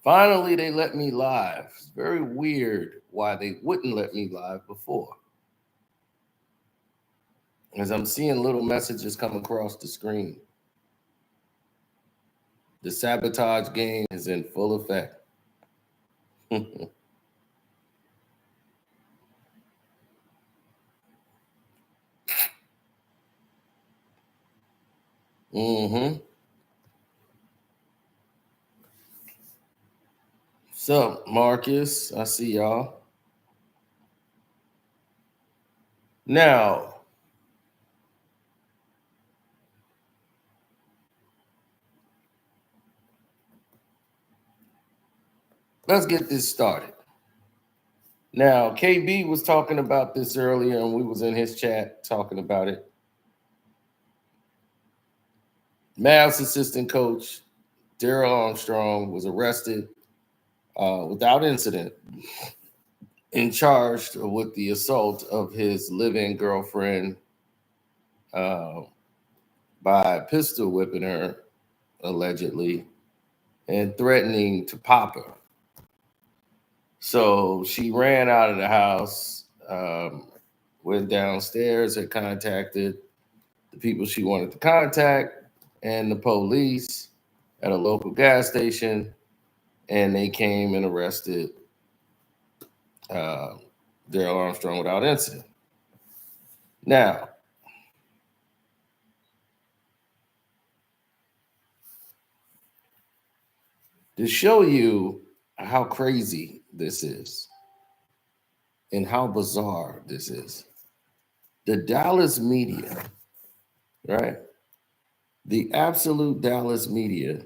Finally, they let me live. It's very weird why they wouldn't let me live before. As I'm seeing little messages come across the screen. The sabotage game is in full effect. Mm-hmm. So, Marcus, I see y'all. Now, let's get this started. Now, KB was talking about this earlier, and we was in his chat talking about it. Mavs assistant coach Darrell Armstrong was arrested without incident and charged with the assault of his live-in girlfriend by pistol whipping her, allegedly, and threatening to pop her. So she ran out of the house, went downstairs, had contacted the people she wanted to contact and the police at a local gas station, and they came and arrested Darrell Armstrong without incident. Now, to show you how crazy this is and how bizarre this is, the Dallas media, right? The absolute Dallas media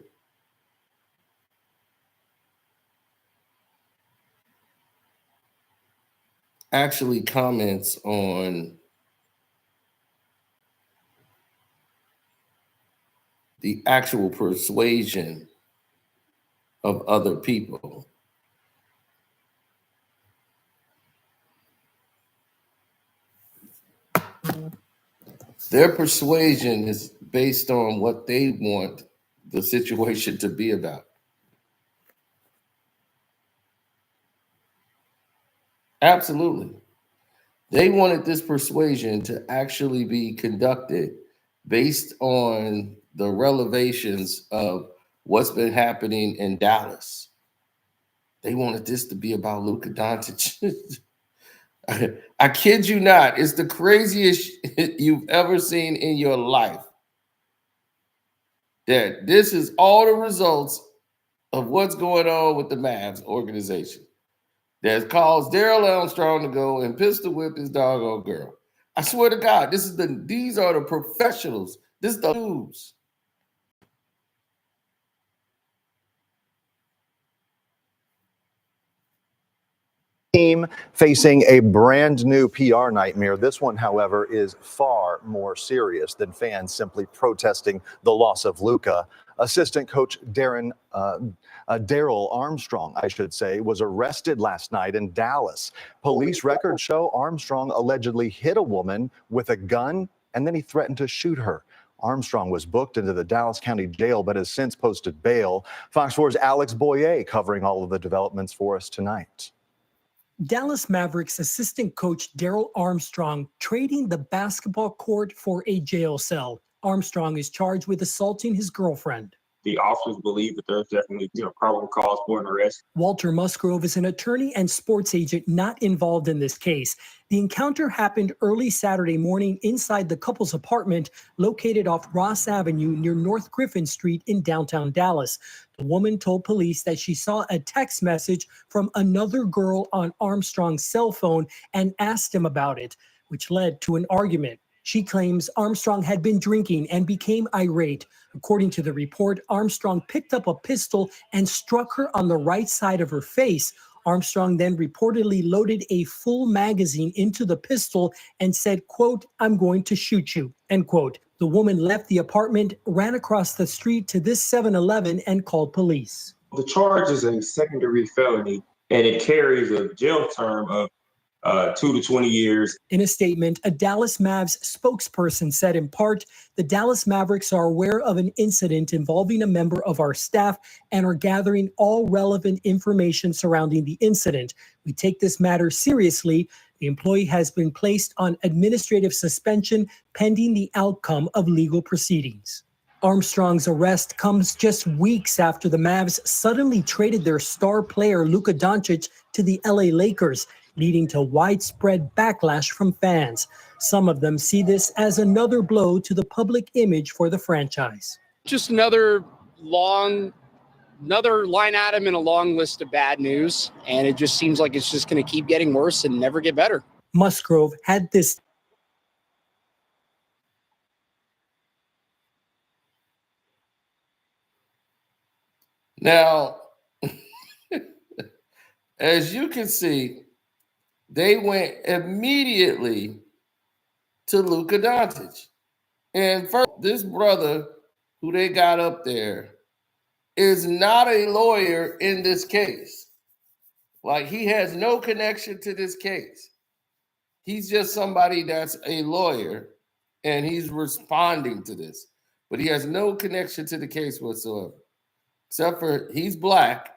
actually comments on the actual persuasion of other people. Their persuasion is based on what they want the situation to be about. Absolutely. They wanted this persuasion to actually be conducted based on the revelations of what's been happening in Dallas. They wanted this to be about Luka Doncic. I kid you not. It's the craziest you've ever seen in your life. That this is all the results of what's going on with the Mavs organization that caused Darrell Armstrong to go and pistol whip his doggone girl. I swear to God, these are the professionals. This is the news. Team facing a brand new PR nightmare. This one, however, is far more serious than fans simply protesting the loss of Luka. Assistant coach Darrell Armstrong, I should say, was arrested last night in Dallas. Police records show Armstrong allegedly hit a woman with a gun and then he threatened to shoot her. Armstrong was booked into the Dallas County Jail but has since posted bail. Fox 4's Alex Boyer covering all of the developments for us tonight. Dallas Mavericks assistant coach Darrell Armstrong trading the basketball court for a jail cell. Armstrong is charged with assaulting his girlfriend. The officers believe that there's definitely probable cause for an arrest. Walter Musgrove is an attorney and sports agent not involved in this case. The encounter happened early Saturday morning inside the couple's apartment located off Ross Avenue near North Griffin Street in downtown Dallas. The woman told police that she saw a text message from another girl on Armstrong's cell phone and asked him about it, which led to an argument. She claims Armstrong had been drinking and became irate. According to the report, Armstrong picked up a pistol and struck her on the right side of her face. Armstrong then reportedly loaded a full magazine into the pistol and said, quote, "I'm going to shoot you," end quote. The woman left the apartment, ran across the street to this 7-Eleven and called police. The charge is a second-degree felony, and it carries a jail term of 2 to 20 years. In a statement, a Dallas Mavs spokesperson said in part, the Dallas Mavericks are aware of an incident involving a member of our staff and are gathering all relevant information surrounding the incident. We take this matter seriously. The employee has been placed on administrative suspension pending the outcome of legal proceedings. Armstrong's arrest comes just weeks after the Mavs suddenly traded their star player Luka Doncic to the LA Lakers, leading to widespread backlash from fans. Some of them see this as another blow to the public image for the franchise. Just another line item in a long list of bad news, and it just seems like it's just going to keep getting worse and never get better. Musgrove had this. Now, as you can see, they went immediately to Luka Doncic. And first, this brother who they got up there is not a lawyer in this case. Like, he has no connection to this case. He's just somebody that's a lawyer, and he's responding to this. But he has no connection to the case whatsoever. Except for he's black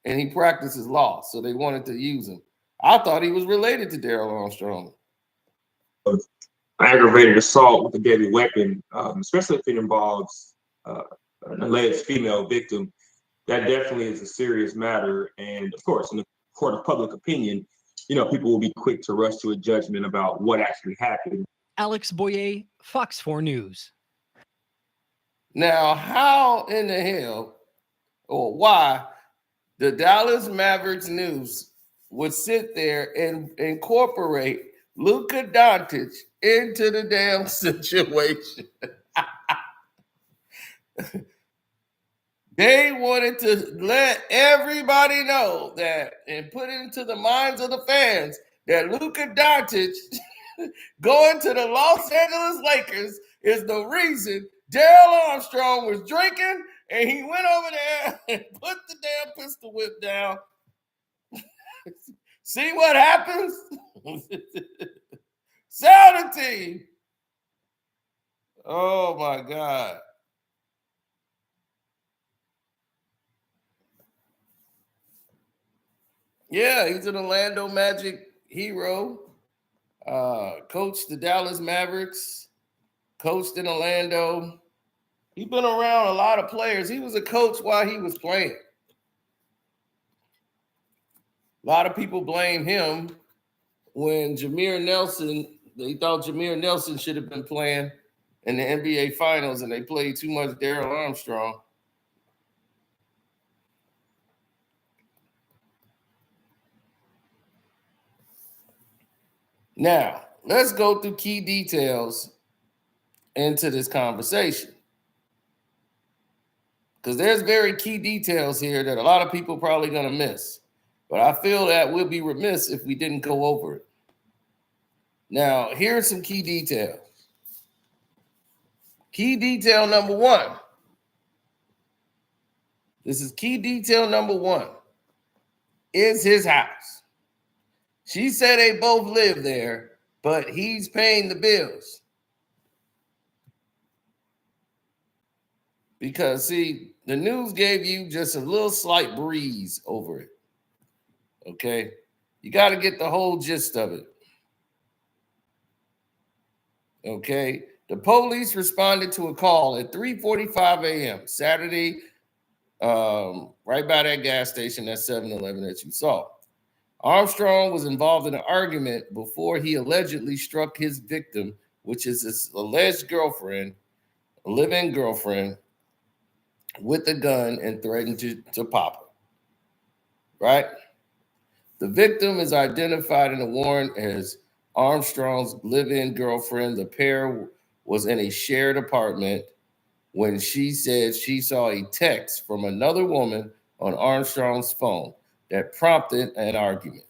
and he practices law, so they wanted to use him. I thought he was related to Darrell Armstrong. Aggravated assault with a deadly weapon, especially if it involves an alleged female victim, that definitely is a serious matter. And of course, in the court of public opinion, people will be quick to rush to a judgment about what actually happened. Alex Boyer, Fox 4 News. Now, how in the hell or why the Dallas Mavericks news would sit there and incorporate Luka Doncic into the damn situation? They wanted to let everybody know that and put it into the minds of the fans that Luka Doncic going to the Los Angeles Lakers is the reason Darrell Armstrong was drinking and he went over there and put the damn pistol whip down. See what happens? Sell the team. Oh my God. Yeah, he's an Orlando Magic hero. Coached the Dallas Mavericks. Coached in Orlando. He's been around a lot of players. He was a coach while he was playing. A lot of people blame him when Jameer Nelson, they thought Jameer Nelson should have been playing in the NBA Finals and they played too much Darrell Armstrong. Now, let's go through key details into this conversation. Because there's very key details here that a lot of people probably going to miss. But I feel that we'll be remiss if we didn't go over it. Now, here's some key details. Key detail number one. This is key detail number one. Is his house. She said they both live there, but he's paying the bills. Because, see, the news gave you just a little slight breeze over it. Okay? You got to get the whole gist of it. Okay? The police responded to a call at 3:45 a.m. Saturday, right by that gas station, that 7-Eleven that you saw. Armstrong was involved in an argument before he allegedly struck his victim, which is his alleged girlfriend, a live-in girlfriend, with a gun and threatened to pop her. Right? The victim is identified in the warrant as Armstrong's live-in girlfriend. The pair was in a shared apartment when she said she saw a text from another woman on Armstrong's phone that prompted an argument.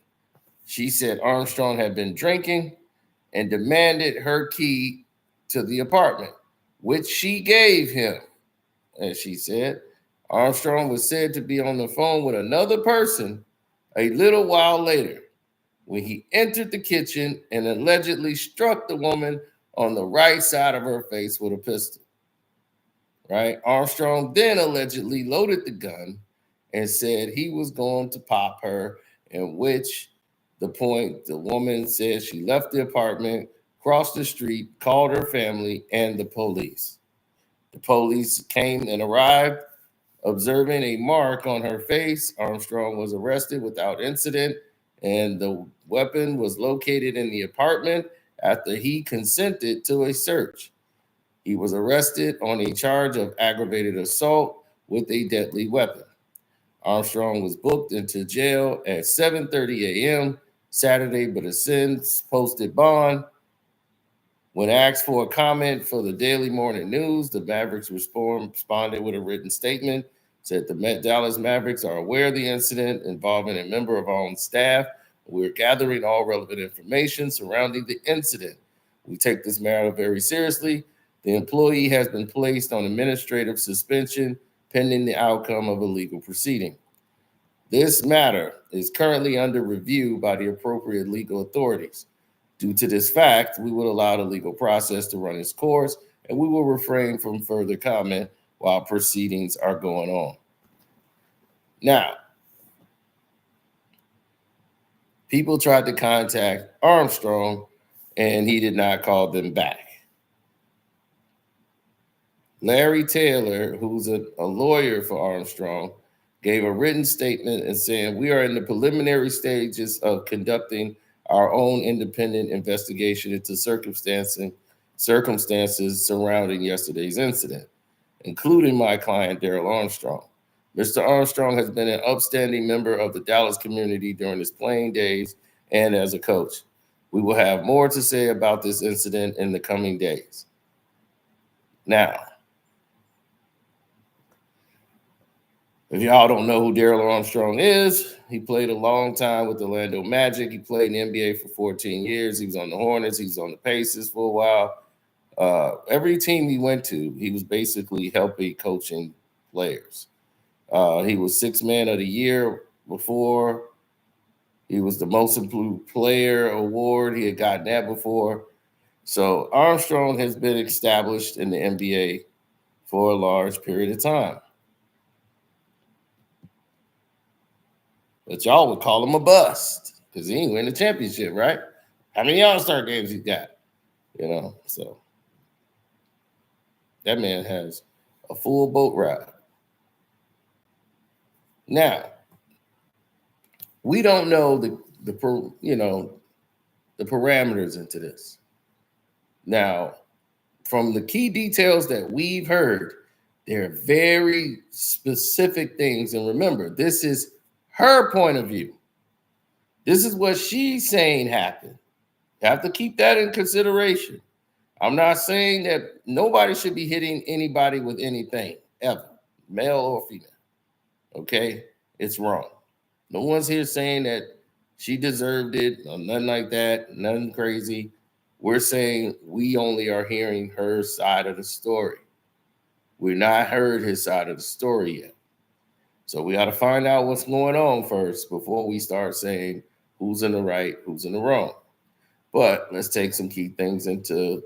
She said Armstrong had been drinking and demanded her key to the apartment, which she gave him. As she said, Armstrong was said to be on the phone with another person a little while later. when he entered the kitchen and allegedly struck the woman on the right side of her face with a pistol. Right? Armstrong then allegedly loaded the gun and said he was going to pop her, in which the point the woman said she left the apartment, crossed the street, called her family and the police. The police came and arrived. Observing a mark on her face, Armstrong was arrested without incident, and the weapon was located in the apartment after he consented to a search. He was arrested on a charge of aggravated assault with a deadly weapon. Armstrong was booked into jail at 7:30 a.m. Saturday, but has since posted bond. When asked for a comment for the Daily Morning News, the Mavericks responded with a written statement, said the Dallas Mavericks are aware of the incident involving a member of our own staff. We're gathering all relevant information surrounding the incident. We take this matter very seriously. The employee has been placed on administrative suspension pending the outcome of a legal proceeding. This matter is currently under review by the appropriate legal authorities. Due to this fact, we will allow the legal process to run its course, and we will refrain from further comment while proceedings are going on. Now, people tried to contact Armstrong, and he did not call them back. Larry Taylor, who's a lawyer for Armstrong, gave a written statement and saying, we are in the preliminary stages of conducting our own independent investigation into circumstances surrounding yesterday's incident, including my client, Darrell Armstrong. Mr. Armstrong has been an upstanding member of the Dallas community during his playing days and as a coach. We will have more to say about this incident in the coming days. Now, if y'all don't know who Darrell Armstrong is, he played a long time with the Orlando Magic. He played in the NBA for 14 years. He was on the Hornets. He was on the Pacers for a while. Every team he went to, he was basically helping coaching players. He was Sixth Man of the Year before. He was the Most Improved Player award. He had gotten that before. So Armstrong has been established in the NBA for a large period of time. But y'all would call him a bust because he ain't win the championship, right? How many All-Star games he got? So that man has a full boat ride. Now, we don't know the parameters into this. Now, from the key details that we've heard, there are very specific things. And remember, this is her point of view. This is what she's saying happened. You have to keep that in consideration. I'm not saying that nobody should be hitting anybody with anything, ever, male or female. Okay? It's wrong. No one's here saying that she deserved it or nothing like that, nothing crazy. We're saying we only are hearing her side of the story. We've not heard his side of the story yet. So we got to find out what's going on first before we start saying who's in the right, who's in the wrong. But let's take some key things into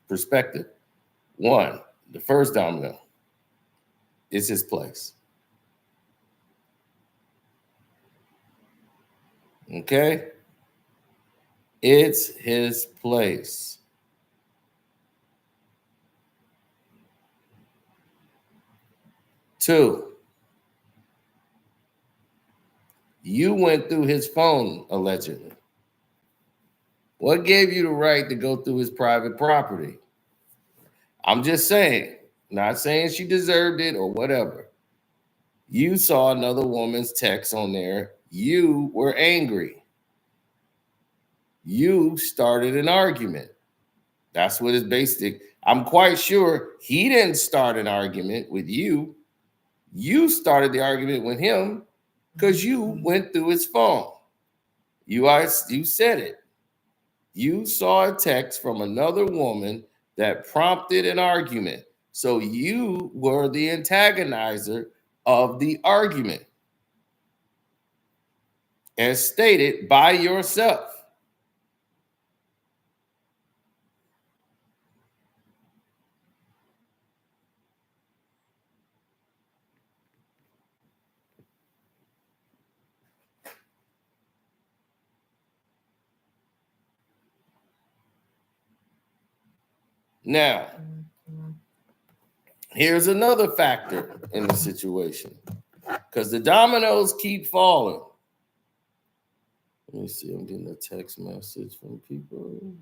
perspective. One, the first domino is his place. Okay? It's his place. Two, you went through his phone, allegedly. What gave you the right to go through his private property? I'm just saying, not saying she deserved it or whatever. You saw another woman's text on there. You were angry. You started an argument. That's what it's basic. I'm quite sure he didn't start an argument with you. You started the argument with him because you went through his phone. You said it. You saw a text from another woman that prompted an argument. So you were the antagonizer of the argument. as stated by yourself. Now, here's another factor in the situation, because the dominoes keep falling. Let me see, I'm getting a text message from people.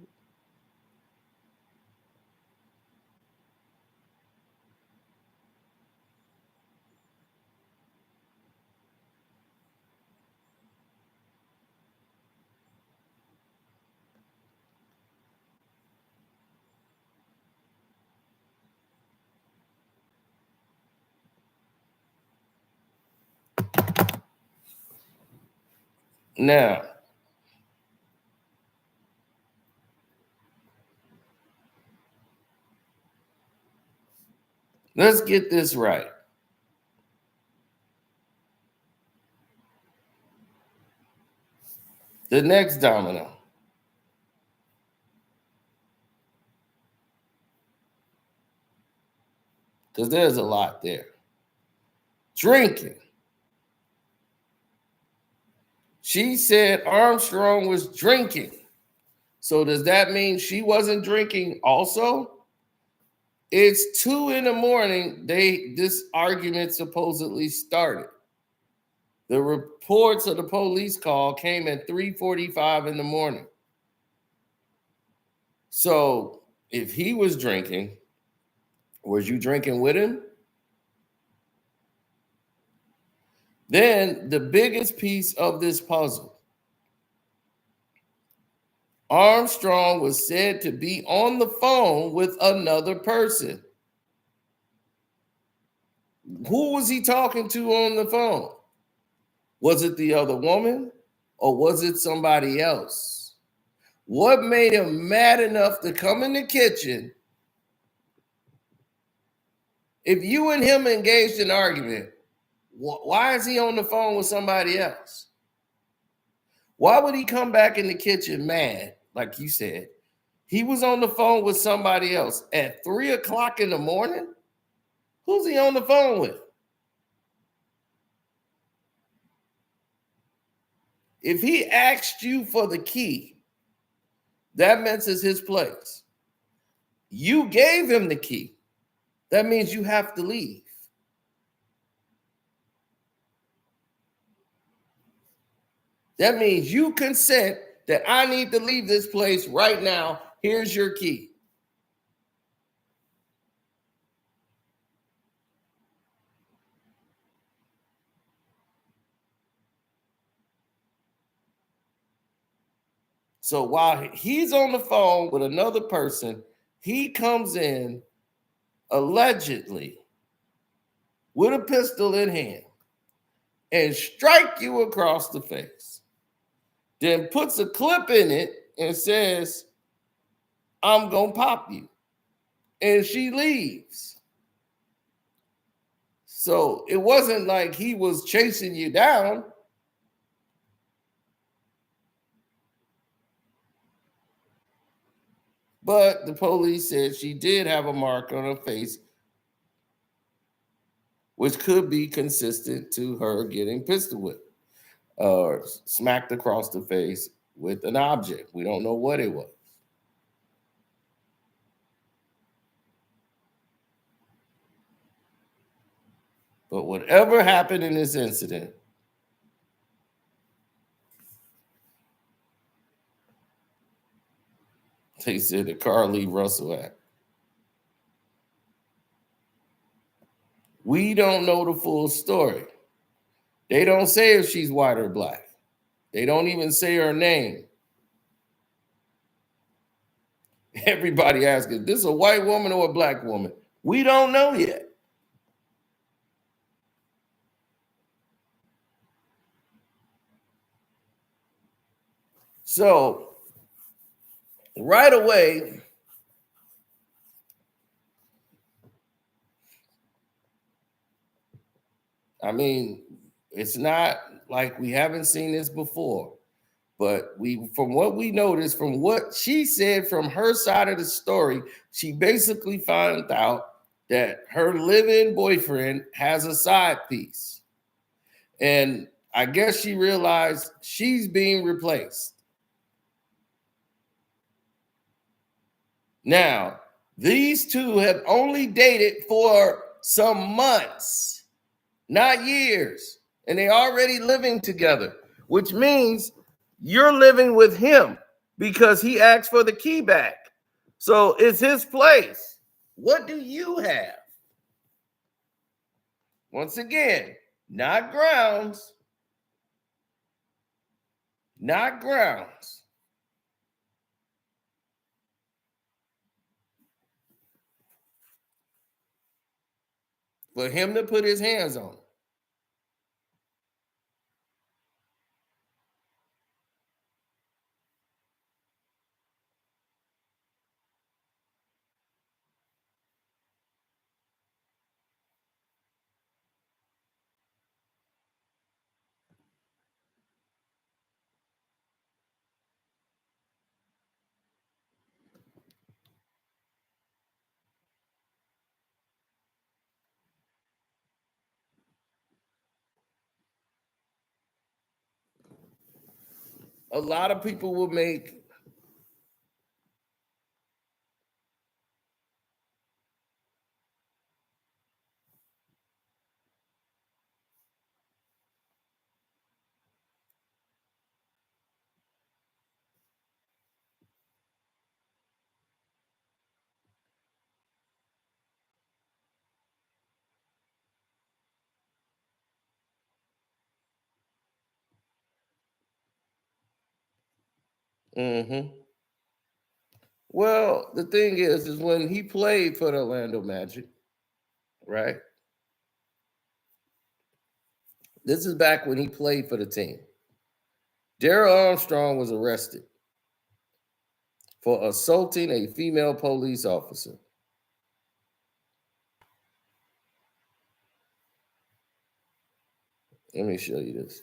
Now, let's get this right. The next domino. Because there's a lot there. Drinking. She said Armstrong was drinking. So does that mean she wasn't drinking also? It's 2 a.m. This argument supposedly started. The reports of the police call came at 3:45 in the morning. So if he was drinking, was you drinking with him? Then the biggest piece of this puzzle. Armstrong was said to be on the phone with another person. Who was he talking to on the phone? Was it the other woman or was it somebody else? What made him mad enough to come in the kitchen? If you and him engaged in argument, why is he on the phone with somebody else? Why would he come back in the kitchen mad, like you said? He was on the phone with somebody else at 3 o'clock in the morning? Who's he on the phone with? If he asked you for the key, that means it's his place. You gave him the key. That means you have to leave. That means you consent that I need to leave this place right now. Here's your key. So while he's on the phone with another person, he comes in allegedly with a pistol in hand and strike you across the face. Then puts a clip in it and says, I'm going to pop you. And she leaves. So it wasn't like he was chasing you down. But the police said she did have a mark on her face, which could be consistent to her getting pistol whipped or smacked across the face with an object. We don't know what it was. But whatever happened in this incident, they said the Carly Russell Act. We don't know the full story. They don't say if she's white or black. They don't even say her name. Everybody asking, is this a white woman or a black woman? We don't know yet. So right away, I mean, it's not like we haven't seen this before. But from what we noticed, from what she said from her side of the story, she basically found out that her live-in boyfriend has a side piece. And I guess she realized she's being replaced. Now, these two have only dated for some months, not years, and they already living together, which means you're living with him because he asked for the key back. So it's his place. What do you have? Once again, not grounds. Not grounds. For him to put his hands on it. A lot of people will make Well, the thing is when he played for the Orlando Magic, right? This is back when he played for the team. Darrell Armstrong was arrested for assaulting a female police officer. Let me show you this.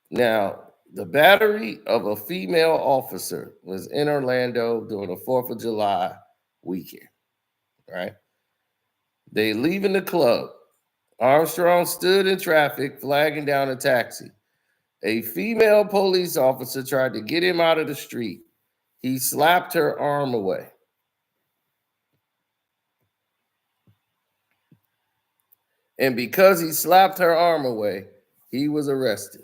Now, the battery of a female officer was in Orlando during the 4th of July weekend, right? They leaving the club. Armstrong stood in traffic, flagging down a taxi. A female police officer tried to get him out of the street. He slapped her arm away. And because he slapped her arm away, he was arrested.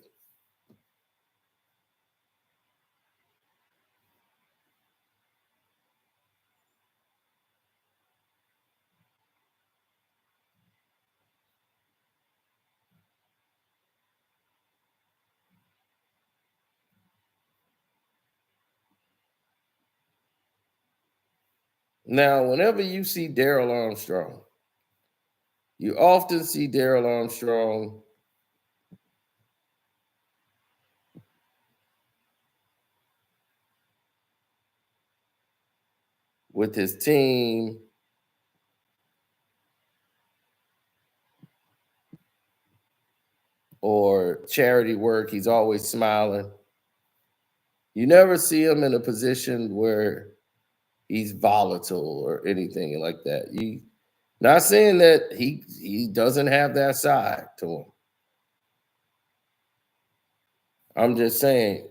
Now, whenever you see Darrell Armstrong, you often see Darrell Armstrong with his team or charity work. He's always smiling. You never see him in a position where he's volatile or anything like that. You not saying that he doesn't have that side to him. I'm just saying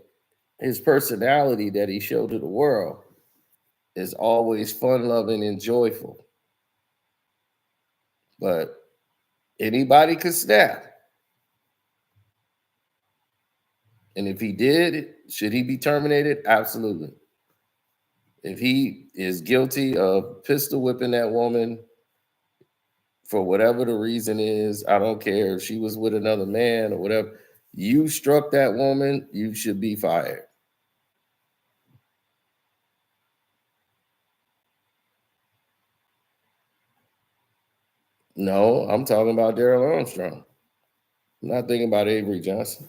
his personality that he showed to the world is always fun-loving and joyful. But anybody could snap. And if he did, should he be terminated? Absolutely. If he is guilty of pistol whipping that woman for whatever the reason is, I don't care if she was with another man or whatever, you struck that woman, you should be fired. No, I'm talking about Darrell Armstrong. I'm not thinking about Avery Johnson.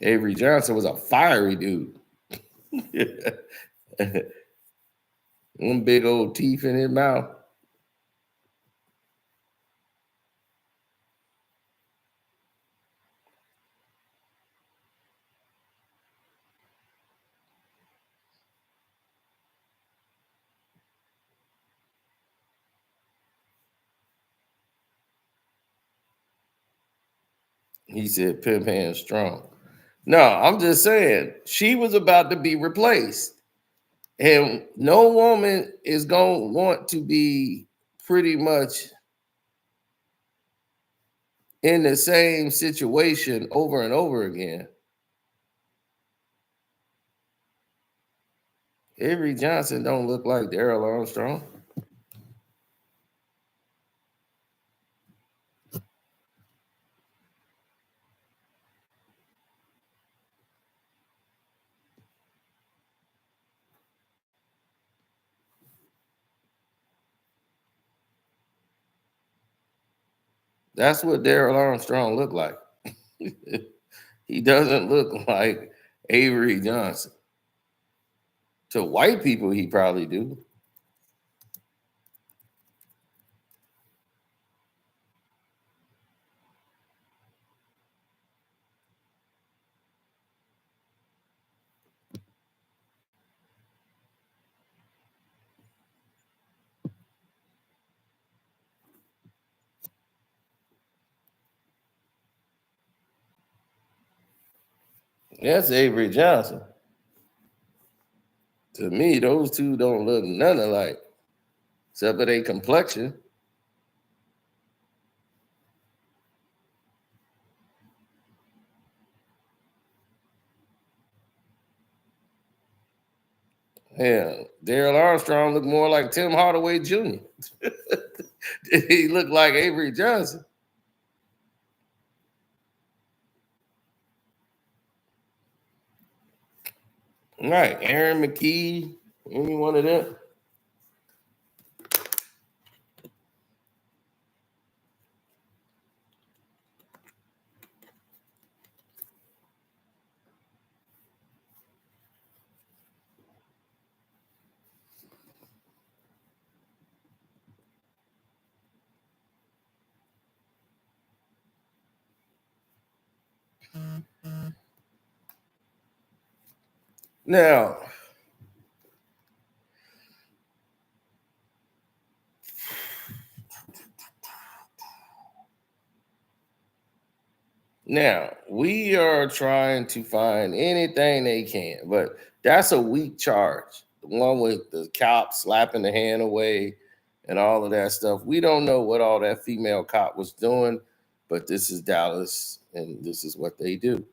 Avery Johnson was a fiery dude. One big old teeth in his mouth. He said pimp hand strong. No, I'm just saying she was about to be replaced. And no woman is going to want to be pretty much in the same situation over and over again. Avery Johnson don't look like Darrell Armstrong. That's what Darrell Armstrong looked like. He doesn't look like Avery Johnson. To white people, he probably do. That's Avery Johnson. To me, those two don't look none alike, except for their complexion. Yeah, Darrell Armstrong looked more like Tim Hardaway Jr. He looked like Avery Johnson. Right, Aaron McKee, any one of them. Now, we are trying to find anything they can, but that's a weak charge. The one with the cop slapping the hand away and all of that stuff. We don't know what all that female cop was doing, but this is Dallas, and this is what they do.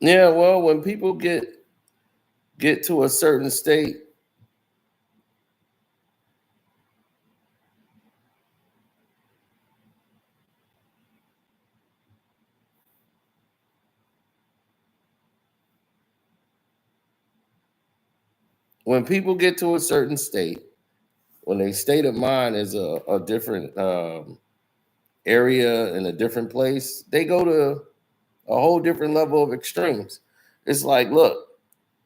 Yeah, well, when people get to a certain state, when people get to a certain state, when their state of mind is a different area in a different place, they go to a whole different level of extremes. It's like, look,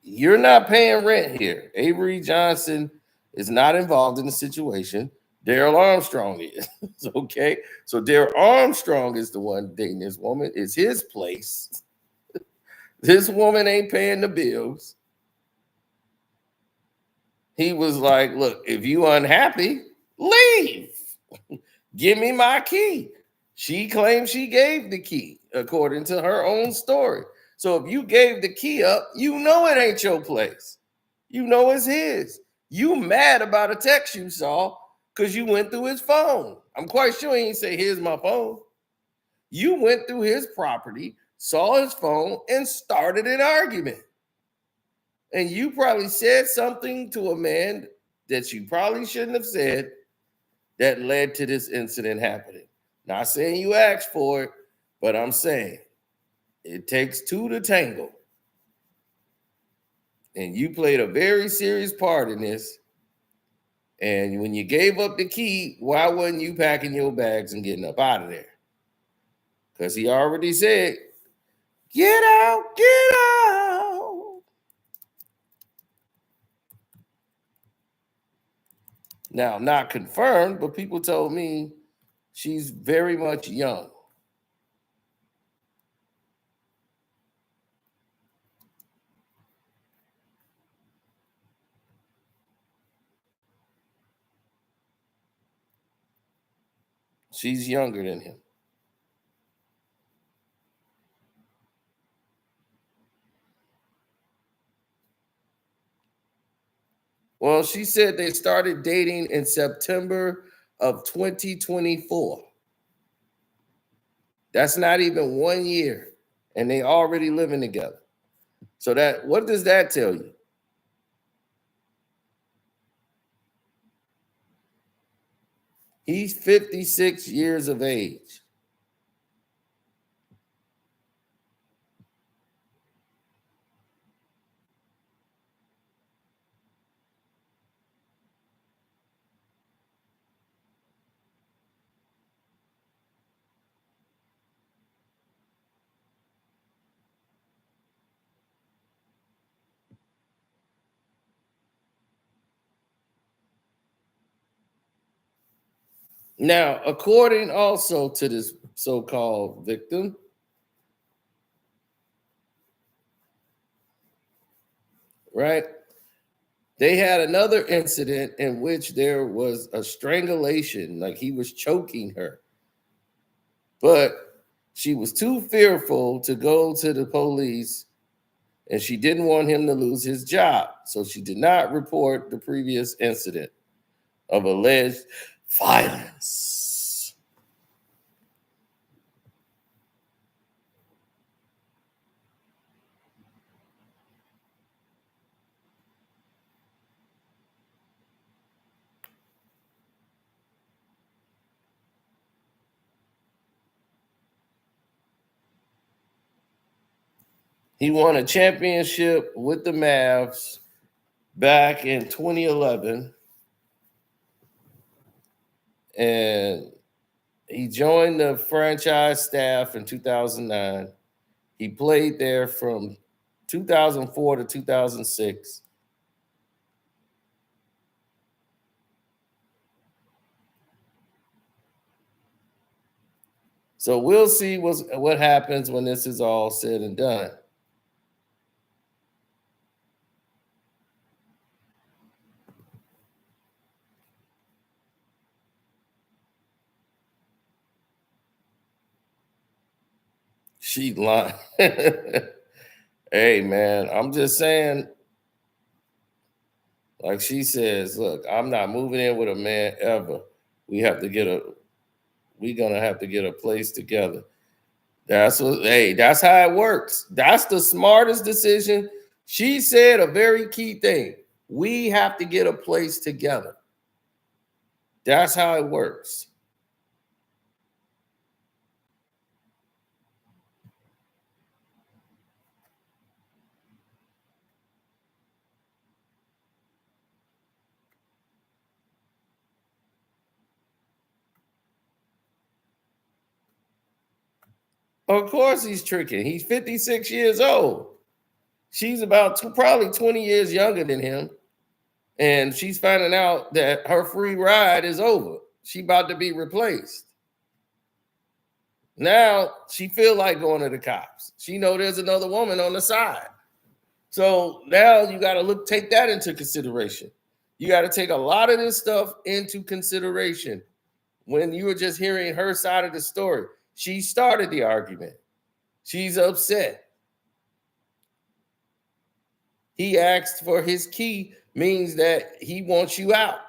you're not paying rent here. Avery Johnson is not involved in the situation. Darrell Armstrong is. Okay. So Darrell Armstrong is the one dating this woman. It's his place. This woman ain't paying the bills. He was like, look, if you unhappy, leave. Give me my key. She claims she gave the key, according to her own story. So if you gave the key up, you know it ain't your place. You know it's his. You mad about a text you saw because you went through his phone. I'm quite sure he didn't say, here's my phone. You went through his property, saw his phone, and started an argument. And you probably said something to a man that you probably shouldn't have said that led to this incident happening. Not saying you asked for it, but I'm saying it takes two to tango. And you played a very serious part in this. And when you gave up the key, why wasn't you packing your bags and getting up out of there? Because he already said, get out, get out. Now, not confirmed, but people told me she's very much young. She's younger than him. Well, she said they started dating in September of 2024. That's not even 1 year, and they already living together. So that, what does that tell you? He's 56 years of age. Now, according also to this so-called victim, right? They had another incident in which there was a strangulation, like he was choking her. But she was too fearful to go to the police, and she didn't want him to lose his job. So she did not report the previous incident of alleged violence. He won a championship with the Mavs back in 2011. And he joined the franchise staff in 2009. He played there from 2004 to 2006. So we'll see what happens when this is all said and done. She lying. Hey, man, I'm just saying, like she says, look, I'm not moving in with a man ever. We're gonna have to get a place together. That's how it works. That's the smartest decision. She said a very key thing. We have to get a place together. That's how it works. Of course he's tricking. He's 56 years old. She's probably 20 years younger than him. And she's finding out that her free ride is over. She about to be replaced. Now she feel like going to the cops. She know there's another woman on the side. So now you got to take that into consideration. You got to take a lot of this stuff into consideration when you were just hearing her side of the story. She started the argument. She's upset. He asked for his key, means that he wants you out.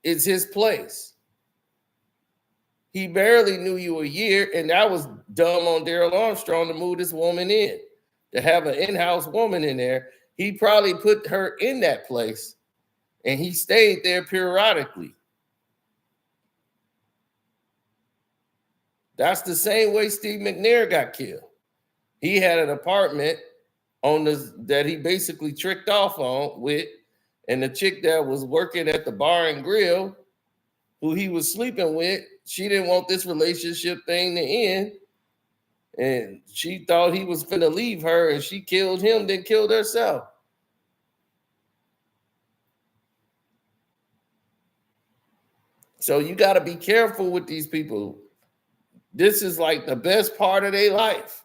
It's his place. He barely knew you a year, and that was dumb on Darrell Armstrong to move this woman in. To have an in-house woman in there, he probably put her in that place, and he stayed there periodically. That's the same way Steve McNair got killed. He had an apartment that he basically tricked off on with, and the chick that was working at the bar and grill, who he was sleeping with, she didn't want this relationship thing to end, and she thought he was finna leave her, and she killed him, then killed herself. So you got to be careful with these people. This is like the best part of their life.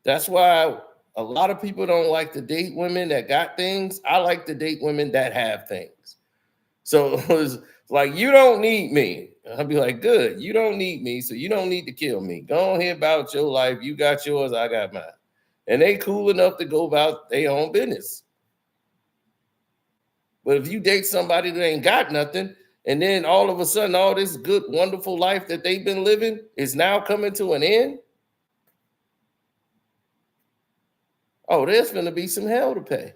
That's why a lot of people don't like to date women that got things. I like to date women that have things. So it's like, you don't need me. I'll be like, good, you don't need me, so you don't need to kill me. Go on here about your life. You got yours, I got mine. And they cool enough to go about their own business. But if you date somebody that ain't got nothing, and then all of a sudden, all this good, wonderful life that they've been living is now coming to an end, oh, there's going to be some hell to pay.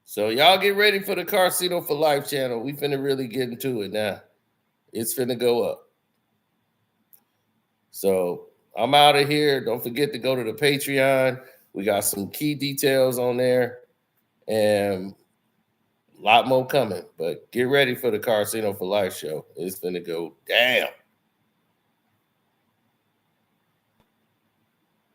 So y'all get ready for the Casino for Life channel. We finna really get into it now. It's finna go up. So I'm out of here. Don't forget to go to the Patreon. We got some key details on there and a lot more coming. But get ready for the Casino for Life show. It's finna go down.